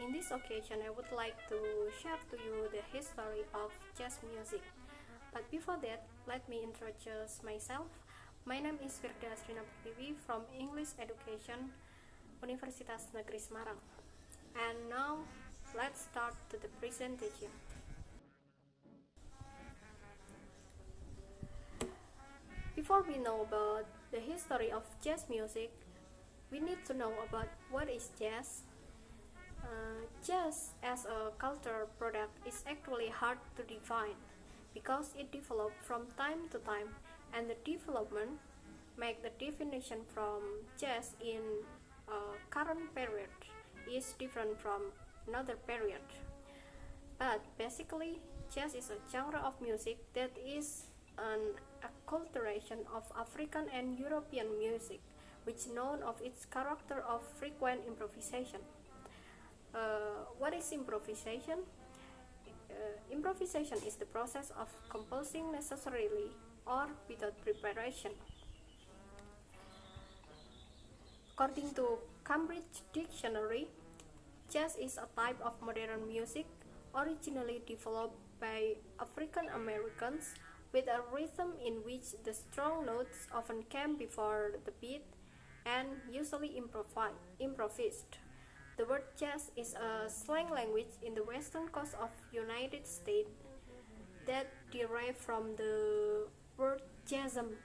In this occasion, I would like to share to you the history of jazz music. But before that, let me introduce myself. My name is Firda Asrina Pertiwi from English Education, Universitas Negeri Semarang. And now, let's start to the presentation. Before we know about the history of jazz music, we need to know about what is jazz. Jazz as a cultural product is actually hard to define because it developed from time to time, and the development make the definition from jazz in a current period is different from another period. But basically, jazz is a genre of music that is an acculturation of African and European music, which known of its character of frequent improvisation. What is improvisation? Improvisation is the process of composing necessarily or without preparation. According to Cambridge Dictionary, jazz is a type of modern music originally developed by African Americans with a rhythm in which the strong notes often came before the beat and usually improvised. The word jazz is a slang language in the western coast of United States that derived from the word jasm.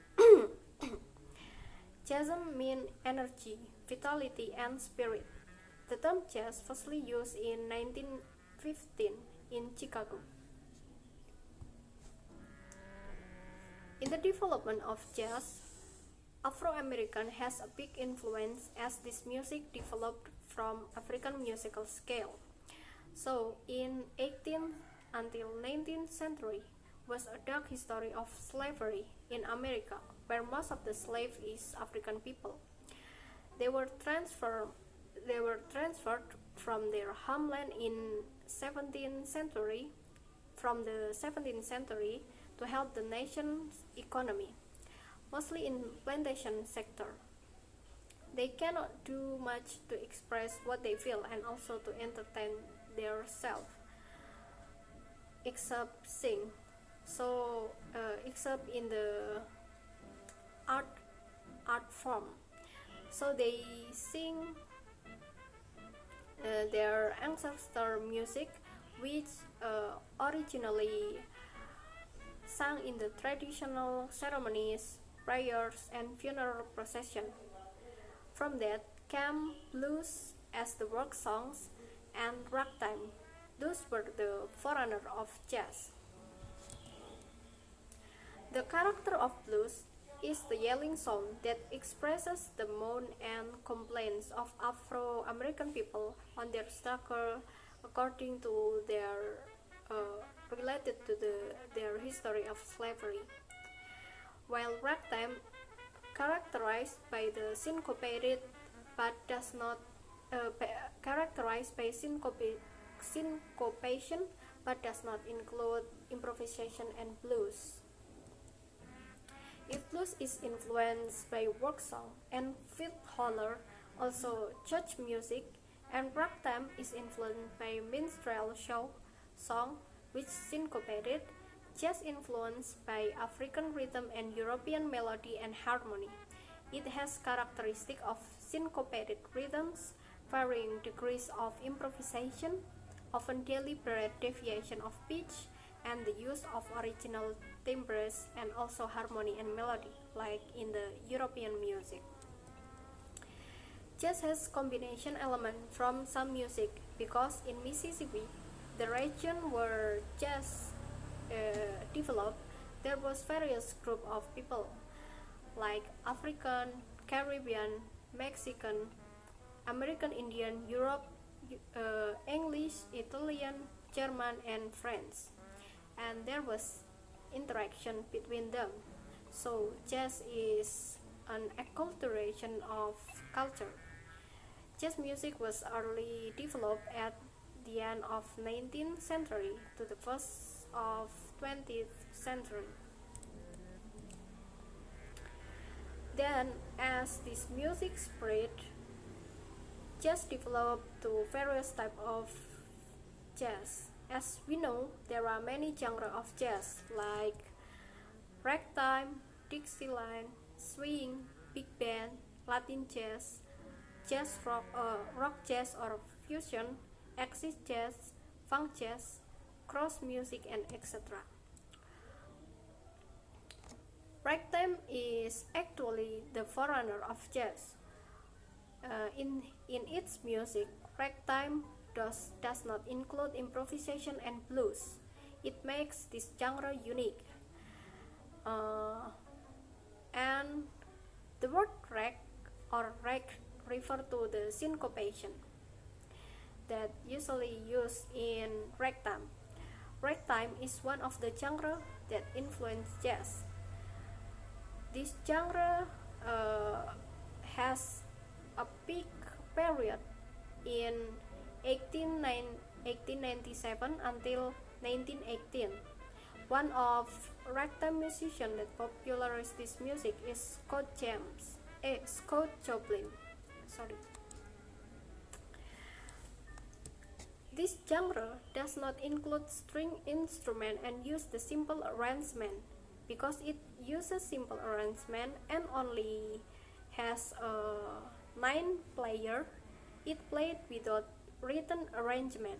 Jasm means energy, vitality, and spirit. The term jazz firstly used in 1915 in Chicago. In the development of jazz, Afro-American has a big influence as this music developed from African musical scale. So, in 18th until 19th century was a dark history of slavery in America, where most of the slaves is African people. They were transferred from their homeland in 17th century to help the nation's economy, mostly in plantation sector. They cannot do much to express what they feel and also to entertain themselves, except sing. Except in the art form. So they sing their ancestor music, which originally sung in the traditional ceremonies, prayers, and funeral procession. From that came blues as the work songs and ragtime. Those were the forerunner of jazz. The character of blues is the yelling sound that expresses the moan and complaints of Afro-American people on their struggle according to their related to their history of slavery. While ragtime characterized by the syncopated but does not characterized by syncopation but does not include improvisation and blues. If blues is influenced by work song and field holler, also church music, and ragtime is influenced by minstrel show song which syncopated, jazz influenced by African rhythm and European melody and harmony. It has characteristic of syncopated rhythms, varying degrees of improvisation, often deliberate deviation of pitch, and the use of original timbres and also harmony and melody, like in the European music. Jazz has combination element from some music because in Mississippi, the region where jazz developed, there was various group of people like African, Caribbean, Mexican, American Indian, Europe, English, Italian, German, and French, and there was interaction between them. So jazz is an acculturation of culture. Jazz music was early developed at the end of 19th century to the first of 20th century. Then, as this music spread, jazz developed to various types of jazz. As we know, there are many genres of jazz like ragtime, Dixieland, swing, big band, Latin jazz, jazz rock, rock jazz or fusion, acid jazz, funk jazz, cross music, and etc. Ragtime is actually the forerunner of jazz. In its music, ragtime does not include improvisation and blues. It makes this genre unique. And the word rag or rag refer to the syncopation that usually used in ragtime. Ragtime is one of the genres that influenced jazz. This genre has a peak period in 1897 until 1918. One of ragtime musicians that popularized this music is Scott Joplin. Sorry. This genre does not include string instrument and use the simple arrangement. Because it uses simple arrangement and only has a 9 player, it played without written arrangement.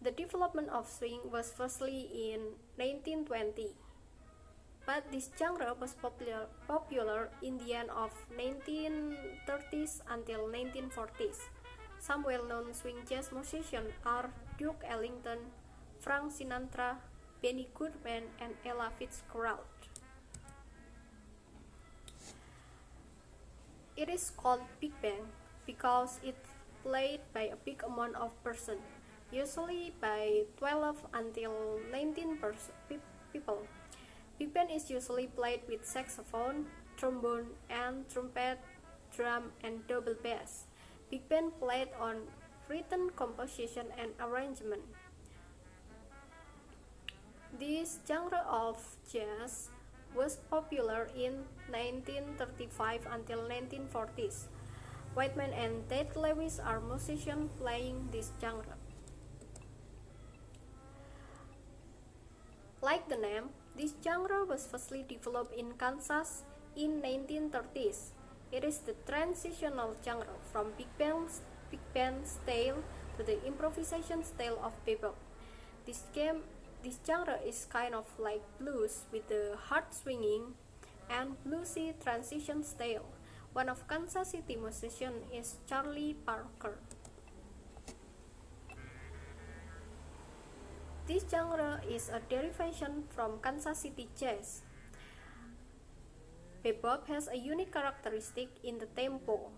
The development of swing was firstly in 1920, but this genre was popular in the end of 1930s until 1940s. Some well-known swing jazz musicians are Duke Ellington, Frank Sinatra, Benny Goodman, and Ella Fitzgerald. It is called big band because it's played by a big amount of persons, usually by 12 until 19 people. Big band is usually played with saxophone, trombone, and trumpet, drum, and double bass. Big band played on written composition and arrangement. This genre of jazz was popular in 1935 until 1940s. Whiteman and Ted Lewis are musicians playing this genre. Like the name, this genre was firstly developed in Kansas in 1930s. It is the transitional genre from big band style to the improvisation style of bebop. This genre is kind of like blues with the hard swinging and bluesy transition style. One of Kansas City musicians is Charlie Parker. This genre is a derivation from Kansas City jazz. Bebop has a unique characteristic in the tempo,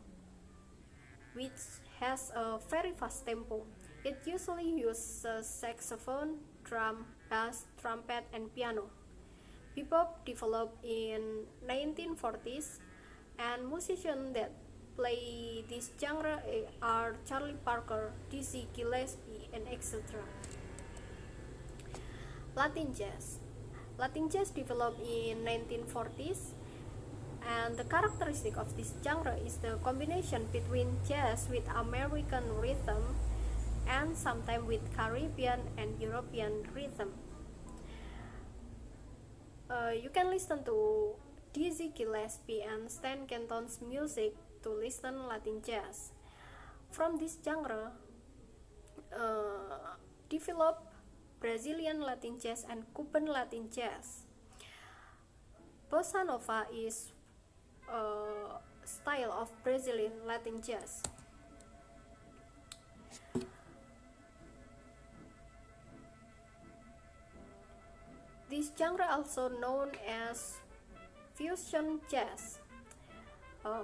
which has a very fast tempo. It usually uses saxophone, drum, bass, trumpet, and piano. Bebop developed in 1940s, and musicians that play this genre are Charlie Parker, Dizzy Gillespie, and etc. Latin jazz. Latin jazz developed in 1940s, and the characteristic of this genre is the combination between jazz with American rhythm and sometimes with Caribbean and European rhythm. You can listen to Dizzy Gillespie and Stan Kenton's music to listen Latin jazz. From this genre, developed Brazilian Latin jazz and Cuban Latin jazz. Bossa Nova is a style of Brazilian Latin jazz. This genre also known as fusion jazz.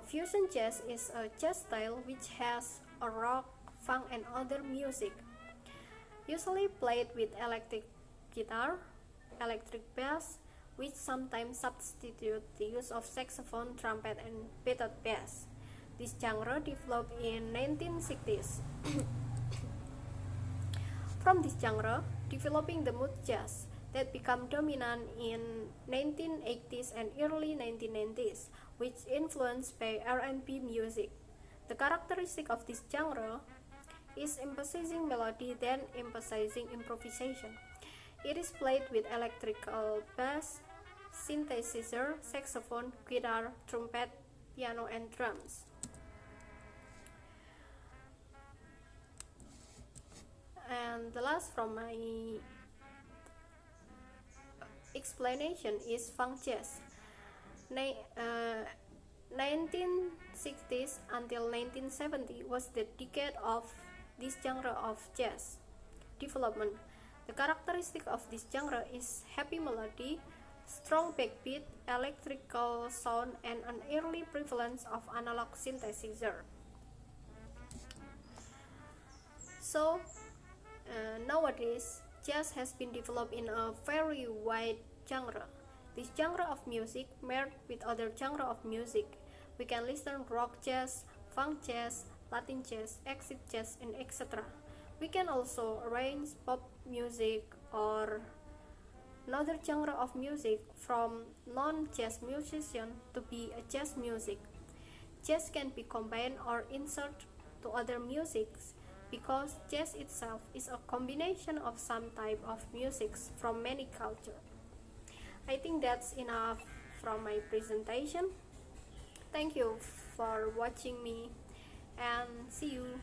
Fusion jazz is a jazz style which has a rock, funk, and other music, usually played with electric guitar, electric bass, which sometimes substitute the use of saxophone, trumpet, and method bass. This genre developed in 1960s. From this genre, developing the mood jazz that became dominant in 1980s and early 1990s, which influenced by R&B music. The characteristic of this genre is emphasizing melody than emphasizing improvisation. It is played with electrical bass, synthesizer, saxophone, guitar, trumpet, piano, and drums. And the last from my explanation is funk jazz. 1960s until 1970 was the decade of this genre of jazz development. The characteristic of this genre is happy melody, strong backbeat, electrical sound, and an early prevalence of analog synthesizer. So, nowadays, jazz has been developed in a very wide genre. This genre of music merged with other genre of music. We can listen rock jazz, funk jazz, Latin jazz, acid jazz, and etc. We can also arrange pop music or another genre of music from non-jazz musician to be a jazz music. Jazz can be combined or inserted to other musics because jazz itself is a combination of some type of musics from many cultures. I think that's enough from my presentation. Thank you for watching me and see you.